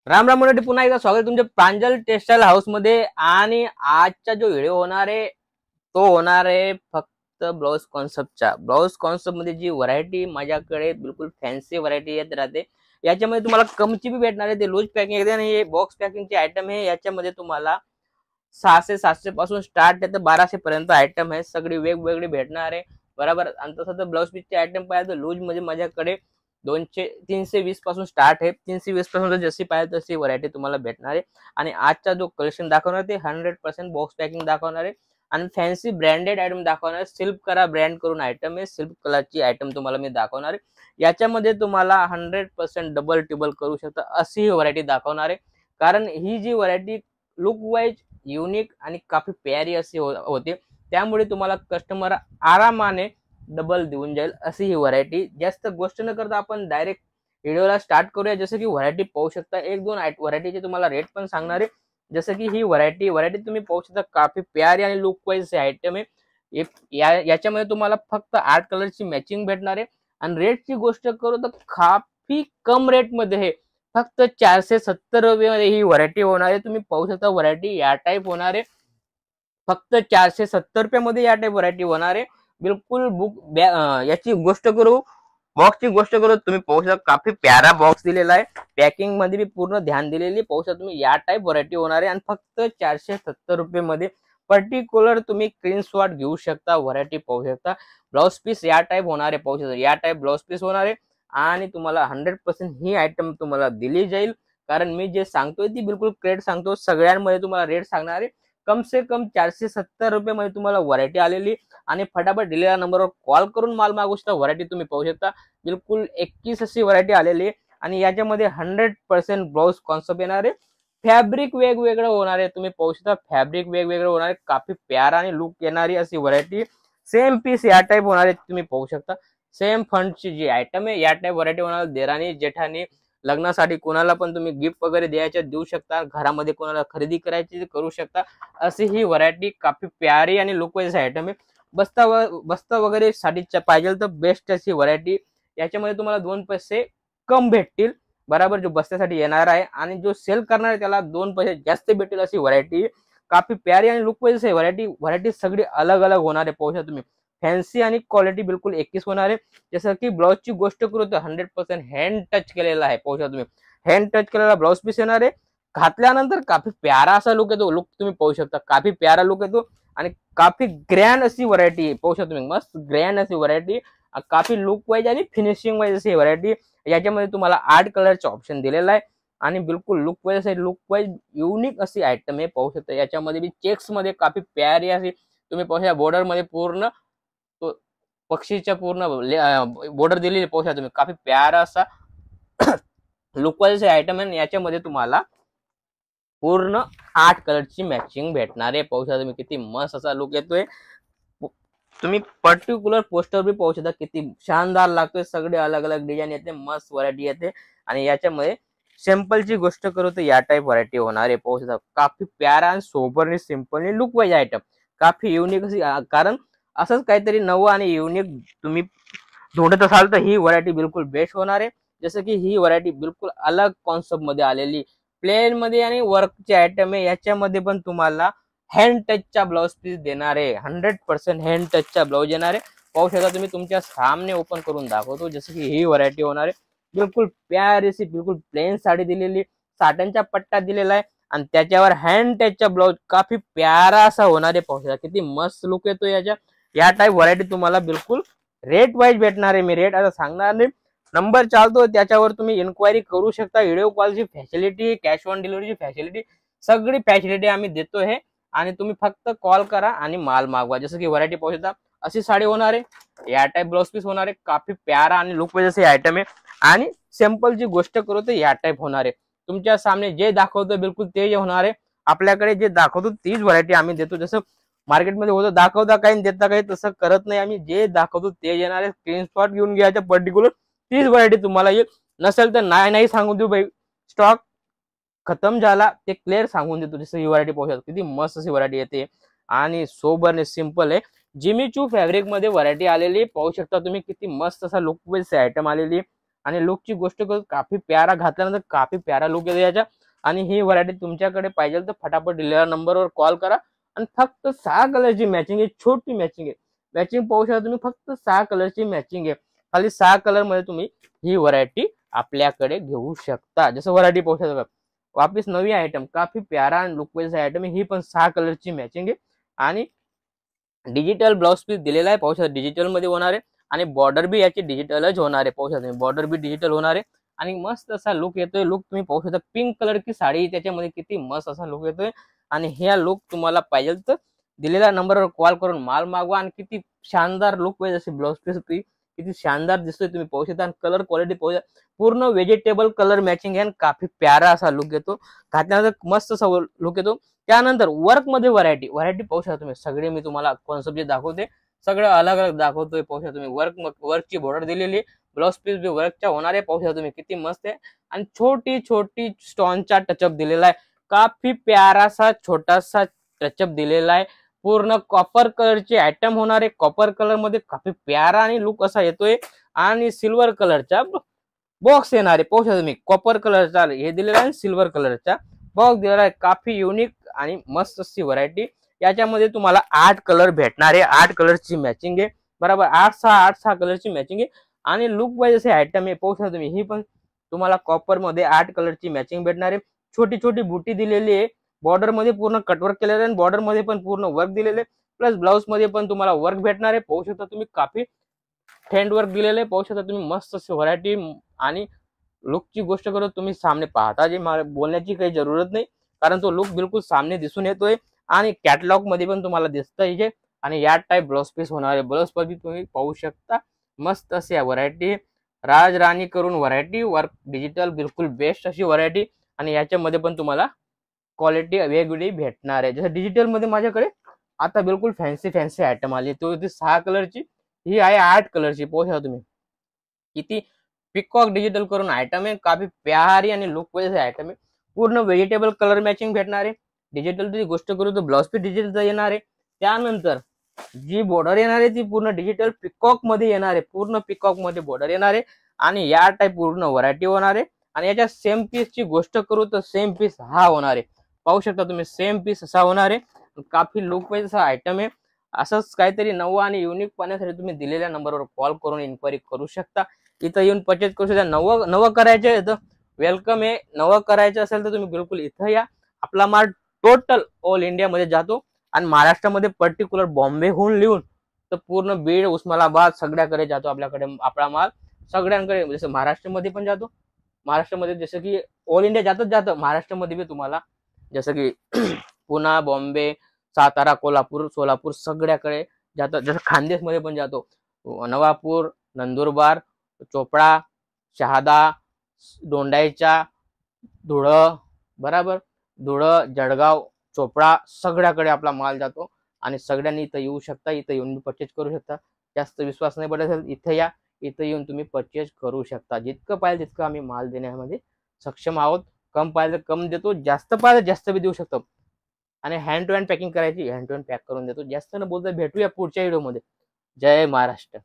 राम राम मंडळी, पुन्हा एकदा स्वागत आहे तुमच्या प्रांजल टेक्सटाईल हाऊस मध्ये। आणि आजचा जो व्हिडिओ होणार आहे तो होणार आहे फक्त ब्लाउज कॉन्सेप्टचा। ब्लाउज कॉन्सेप्ट मध्ये जी व्हरायटी माझ्याकडे बिलकुल फॅन्सी व्हरायटी येत राहते, याच्यामध्ये तुम्हाला कमची भी भेटणार आहे, ते लूज पॅकिंग येते आणि हे बॉक्स पॅकिंगचे आयटम आहे। याच्यामध्ये तुम्हाला 600-700 पासून स्टार्ट आहे तर 1200 पर्यंत आयटम आहे, सगळी वेगवेगळी भेटणार आहे बरोबर। आणि तसं तर ब्लाउज पीसचे आयटम पाहिजे तर लूज मध्ये माझ्याकडे 320 पासून स्टार्ट आहे। 320 पासून जशी पाहिजे तशी व्हरायटी तुम्हाला भेटणार आहे। आणि आजचा जो कलेक्शन दाखवणार ते 100% बॉक्स पॅकिंग दाखवणार आहे आणि फॅन्सी ब्रँडेड आयटम दाखवणार आहे। सिल्क करा ब्रँड करून आयटम आहे, सिल्क कलरची आयटम तुम्हाला मी दाखवणार आहे। याच्यामध्ये तुम्हाला 100% डबल टिबल करू शकता अशी ही व्हरायटी दाखवणार आहे, कारण ही जी व्हरायटी लुक वाईज युनिक आणि काफी प्यारी अशी होते, त्यामुळे तुम्हाला कस्टमर आरामाने डबल देऊन जाईल अशी ही व्हरायटी। जास्त गोष्ट न करता आपण डायरेक्ट व्हिडिओला स्टार्ट करूया। जसं की व्हरायटी पाहू शकता, एक दोन व्हरायटीचे तुम्हाला रेट पण सांगणार आहे। जसं की ही व्हरायटी तुम्ही पाहू शकता, काफी प्यारी आणि लुक वाईज आयटम आहे। याच्यामध्ये तुम्हाला फक्त 8 कलरची मॅचिंग भेटणार आहे। आणि रेटची गोष्ट करू तर काफी कम रेट मध्ये आहे, फक्त 470 रुपये मध्ये ही व्हरायटी होणार आहे। तुम्ही पाहू शकता व्हरायटी या टाइप होणार आहे, फक्त 470 रुपयामध्ये या टाइप व्हरायटी होणार आहे। बिलकुल याची गोष्ट करू, बॉक्सची गोष्ट करू, तुम्ही पाहू शकता काफी प्यारा बॉक्स दिलेला आहे। पॅकिंग मध्ये भी पूर्ण ध्यान दिलेली पाहू शकता तुम्ही, या टाइप व्हरायटी होणार आहे। आणि फक्त 470 रुपये मध्ये पर्टिक्युलर तुम्ही स्क्रीनशॉट घेऊ शकता, व्हरायटी पाहू शकता। ब्लाउज पीस या टाइप होणार आहे, पाहू शकता या टाइप ब्लाउज पीस होणार आहे। आणि तुम्हाला 100% ही आयटम तुम्हाला दिली जाईल, कारण मी जे सांगतोय ती बिलकुल क्रेड सांगतो। सगळ्यांमध्ये तुम्हाला रेट सांगणार आहे, कम से कम 470 रुपये मध्ये तुम्हाला व्हरायटी आलेली। आणि फटाफट दिलेल्या नंबरवर कॉल करून माल मागू शकता। व्हरायटी तुम्ही पाहू शकता बिलकुल 21 अशी व्हरायटी आलेली आहे। आणि याच्यामध्ये 100% ब्लाउज कॉन्सेप्ट येणार आहे, फॅब्रिक वेगवेगळं होणार आहे। तुम्ही पाहू शकता फॅब्रिक वेगवेगळं होणार आहे, काफी प्यारा आणि लुक येणारी अशी व्हरायटी। सेम पीस या टाइप होणार आहे, तुम्ही पाहू शकता सेम फंडची जी आयटम आहे या टाइप व्हरायटी होणार। देराणी जेठानी लग्नासाठी कोणाला पण तुम्ही गिफ्ट वगैरे द्यायचे देऊ शकता, घरामध्ये कोणाला खरेदी करायची करू शकता अशी ही व्हरायटी। काफी प्यारी आणि लुक वाईज आयटम आहे। बस्ता वगैरे साठीच्या पाहिजे तर बेस्ट अशी व्हरायटी। याच्यामध्ये तुम्हाला 2 पैसे कम भेटतील बरोबर, जो बस्त्यासाठी येणार आहे। आणि जो सेल करणार आहे त्याला 2 पैसे जास्त भेटतील अशी व्हरायटी। काफी प्यारी आणि लुक वाईज व्हरायटी सगळी अलग अलग होणार आहे, पाहू शकता तुम्ही। फॅन्सी आणि क्वालिटी बिलकुल 21 होणार आहे। जसं की ब्लाउजची गोष्ट करू तर 100% हँड टच केलेला आहे, पाहू शकता तुम्ही। हँड टच केलेला ब्लाउज पीस येणार आहे, घातल्यानंतर काफी प्यारा असा लुक येतो। लुक तुम्ही पाहू शकता, काफी प्यारा लुक येतो आणि काफी ग्रँड अशी व्हरायटी पाहू शकता तुम्ही, मस्त ग्रँड अशी व्हरायटी, काफी लुक वाईज आणि फिनिशिंग वाईज अशी व्हरायटी। याच्यामध्ये तुम्हाला 8 कलरचा ऑप्शन दिलेला आहे आणि बिलकुल लुक वाईज युनिक अशी आयटम आहे, पाहू शकता। याच्यामध्ये बी चेक्स मध्ये काफी प्यारी अशी तुम्ही पाहू शकता, बॉर्डर मध्ये पूर्ण पक्षीच्या पूर्ण बॉर्डर दिलेली पाहू शकता तुम्ही, काफी प्यारा असा लुक वाईज आयटम आहे। याच्यामध्ये तुम्हाला पूर्ण 8 कलरची मॅचिंग भेटणार आहे, पाहू शकता तुम्ही किती मस्त असा लुक येतोय। तुम्ही पर्टिक्युलर पोस्टर भी पाहू शकता किती शानदार लागतोय, सगळे अलग अलग डिझाईन येते, मस्त व्हरायटी येते। आणि याच्यामध्ये सिंपलची गोष्ट करू तर या टाइप व्हरायटी होणार आहे, पाहू शकता काफी प्यारा आणि सोबरनी सिंपलनी लुक वाईज आयटम, काफी युनिक अशी। कारण असंच काहीतरी नवं आणि युनिक तुम्ही ढूंढत असाल तर ही व्हरायटी बिलकुल बेस्ट होणार आहे। जसं की ही व्हरायटी बिलकुल अलग कॉन्सेप्ट मध्ये आलेली, प्लेन मध्ये आणि वर्कचे आयटम आहे। याच्यामध्ये पण तुम्हाला हँड टचचा ब्लाउज पीस देणार आहे, 100% हँड टचचा ब्लाउज येणार आहे, पाहू शकता तुम्ही। तुमच्या सामने ओपन करून दाखवतो, जसं की ही व्हरायटी होणार आहे। बिलकुल प्यारीशी बिलकुल प्लेन साडी दिलेली, साटनचा पट्टा दिलेला आहे आणि त्याच्यावर हँड टचचा ब्लाउज काफी प्यारा असा होणार आहे, पाहू शकता किती मस्त लुक येतो याच्या। या टाइप व्हरायटी तुम्हाला बिलकुल रेट वाईज भेटणार आहे, मी रेट आता सांगणार नाही। नंबर चालतो त्याच्यावर तुम्ही इन्क्वायरी करू शकता। व्हिडिओ कॉलची फॅसिलिटी, कॅश ऑन डिलिव्हरीची फॅसिलिटी, सगळी फॅसिलिटी आम्ही देतो आहे। आणि तुम्ही फक्त कॉल करा आणि माल मागवा। जसं की व्हरायटी पाहू शकता अशी साडी होणार आहे, या टाइप ब्लाउज पीस होणार आहे, काफी प्यारा आणि लुक वाईज असे आयटम आहे। आणि सिंपलची गोष्ट करू तर या टाइप होणार आहे, तुमच्या सामने जे दाखवतो बिलकुल ते होणार आहे। आपल्याकडे जे दाखवतो तीच व्हरायटी आम्ही देतो, जसं मार्केटमध्ये होतं दाखवता काही देता काही, तसं करत नाही आम्ही। जे दाखवतो ते येणार आहे, स्क्रीनशॉट घेऊन घ्यायचं, पर्टिक्युलर तीच व्हरायटी तुम्हाला येईल। नसेल तर नाही सांगून देऊ भाई, स्टॉक खतम झाला ते क्लिअर सांगून देतो। जसं ही व्हरायटी पाहू शकता किती मस्त अशी व्हरायटी येते आणि सोबरने सिंपल आहे। जिमी चू फॅब्रिक मध्ये व्हरायटी आलेली, पाहू शकता तुम्ही किती मस्त असा लुक वाईज आयटम आलेली। आणि लुकची गोष्ट करू, काफी प्यारा घातल्यानंतर काफी प्यारा लुक येतो याच्या. आणि ही व्हरायटी तुमच्याकडे पाहिजे तर फटाफट दिलेल्या नंबरवर कॉल करा. आणि फक्त 6 कलरची मॅचिंग आहे, छोटी मॅचिंग आहे. मॅचिंग पाहू शकता तुम्ही, फक्त 6 कलरची मॅचिंग आहे. खाली 6 कलर मध्ये तुम्ही ही व्हरायटी आपल्याकडे घेऊ शकता. जसं व्हरायटी पाहू शकता, वापिस नवी आयटम, काफी प्यारा लुक वाईज आयटम आहे. ही पण 6 कलरची मॅचिंग आहे. आणि डिजिटल ब्लाउज पीस दिलेला आहे, पाहू शकता डिजिटल मध्ये होणार आहे. आणि बॉर्डर बी याची डिजिटलच होणार आहे, पाहू शकता बॉर्डर बी डिजिटल होणार आहे. आणि मस्त असा लुक येतोय. लुक तुम्ही पाहू शकता, पिंक कलर की साडी त्याच्यामध्ये किती मस्त असा लुक येतोय. आणि ह्या लुक तुम्हाला पाहिजे तर दिलेल्या नंबरवर कॉल करून माल मागवा. आणि किती शानदार लुक पाहिजे असे ब्लाउज पीस किती शानदार दिसतोय तुम्ही पाहू शकता. आणि कलर क्वालिटी पाहू शकता, पूर्ण व्हेजिटेबल कलर मॅचिंग आहे. आणि काफी प्यारा असा लुक येतो, घातल्यानंतर मस्त असा लुक येतो. त्यानंतर वर्क मध्ये व्हरायटी पाहू शकता तुम्ही, सगळे मी तुम्हाला कॉन्सेप्ट जे दाखवते सगळं अलग अलग दाखवतोय. पाहू शकता तुम्ही वर्कची बॉर्डर दिलेली, ब्लाउज पीस बी वर्कच्या होणार आहे. पाहू शकता तुम्ही किती मस्त आहे. आणि छोटी छोटी स्टोनचा टचअप दिलेला आहे, काफी प्यारासा छोटासा टचअप दिलेला आहे. पूर्ण कॉपर कलरचे आयटम होणार आहे, कॉपर कलर मध्ये काफी प्यारा आणि लुक असा येतोय. आणि सिल्वर कलरचा बॉक्स येणार आहे, पाहू शकता तुम्ही कॉपर कलरचा हे दिलेला आहे, सिल्वर कलरचा बॉक्स दिलेला आहे. काफी युनिक आणि मस्त अशी व्हरायटी. याच्यामध्ये तुम्हाला 8 कलर भेटणार आहे, 8 कलरची मॅचिंग आहे, बरोबर. 8-6 कलरची मॅचिंग आहे. आणि लुक वाईज असे आयटम आहे, पाहू शकता तुम्ही. ही पण तुम्हाला कॉपर मध्ये 8 कलरची मॅचिंग भेटणार आहे. छोटी छोटी बुटी दिलेली आहे, बॉर्डर मध्ये पूर्ण कटवर्क केलेलं आहे, बॉर्डर मध्ये पण पूर्ण वर्क दिलेले, प्लस ब्लाउज मध्ये पण तुम्हाला वर्क भेटणार आहे. पाहू शकता तुम्ही काफी हँड वर्क दिलेलं आहे, पाहू शकता तुम्ही मस्त अशी व्हरायटी. आणि लुकची गोष्ट करू तुम्ही, सामने पाहता जे बोलण्याची काही जरूरत नाही, कारण तो लुक बिलकुल सामने दिसून येतोय. आणि कॅटलॉग मध्ये पण तुम्हाला दिसतं इथे. आणि या टाईप ब्लाउज पीस होणार आहे, ब्लाउज पीस तुम्ही पाहू शकता. मस्त अशी व्हरायटी, राजराणी करून व्हरायटी, वर्क डिजिटल बिलकुल बेस्ट अशी व्हरायटी. आणि याच्यामध्ये पण तुम्हाला क्वालिटी वेगवेगळी भेटणार आहे. जसं डिजिटल मध्ये माझ्याकडे आता बिलकुल फॅन्सी आयटम आली, तो 6 कलरची, ही आहे 8 कलरची. पाहू शकता तुम्ही किती पिकॉक डिजिटल करून आयटम आहे, काफी प्यारी आणि लुक वाईज आयटम आहे. पूर्ण व्हेजिटेबल कलर मॅचिंग भेटणार आहे. डिजिटलची गोष्ट करू तर ब्लाउज पीस डिजिटल येणार आहे. त्यानंतर जी बॉर्डर येणार आहे ती पूर्ण डिजिटल पिकॉक मध्ये येणार आहे, पूर्ण पिकॉक मध्ये बॉर्डर येणार आहे. आणि या टाईप पूर्ण व्हरायटी होणार आहे. आणि याच्या सेम पीसची गोष्ट करू तर सेम पीस हा होणार आहे, पाहू शकता तुम्ही सेम पीस असा होणार आहे. काफी लुक वाईज असा आयटम आहे. असंच काहीतरी नवं आणि युनिक पाहण्यासाठी तुम्ही दिलेल्या नंबरवर कॉल करून इन्क्वायरी करू शकता. इथं येऊन परचेज करू शकता. नवं करायचं आहे तर वेलकम आहे. नवं करायचं असेल तर तुम्ही बिलकुल इथं या. आपला माल टोटल ऑल इंडिया मध्ये जातो. आणि महाराष्ट्रामध्ये पर्टिक्युलर बॉम्बेहून लिहून तर पूर्ण बीड, उस्मानाबाद सगळ्याकडे जातो आपल्याकडे आपला माल. सगळ्यांकडे जसं महाराष्ट्रामध्ये पण जातो. महाराष्ट्रामध्ये जसं की ऑल इंडिया जातं, महाराष्ट्रामध्ये बी तुम्हाला जसं की पुणा, बॉम्बे, सातारा, कोल्हापूर, सोलापूर सगळ्याकडे जातं. जसं खानदेश मध्ये पण जातो, नवापूर, नंदुरबार, चोपडा, शहादा, दोंडाईचा, धुळं, बराबर, धुळं, जळगाव, चोपडा सगळ्याकडे आपला माल जातो. आणि सगळ्यांनी इथं येऊ शकता, इथं येऊन परचेज करू शकता. जास्त विश्वास नाही पडत असेल इथं या, इथं येऊन तुम्ही परचेज करू शकता. जितकं पाहिजे तितकं आम्ही माल देण्यामध्ये सक्षम आहोत. कम पाहिजे कम देतो, जास्त पाहिजे जास्त बी देऊ शकतो. आणि हँड टू हँड पॅकिंग करायची, हँड टू हँड पॅक करून देतो. जास्त न बोलता भेटूया पुढच्या व्हिडिओमध्ये. जय महाराष्ट्र.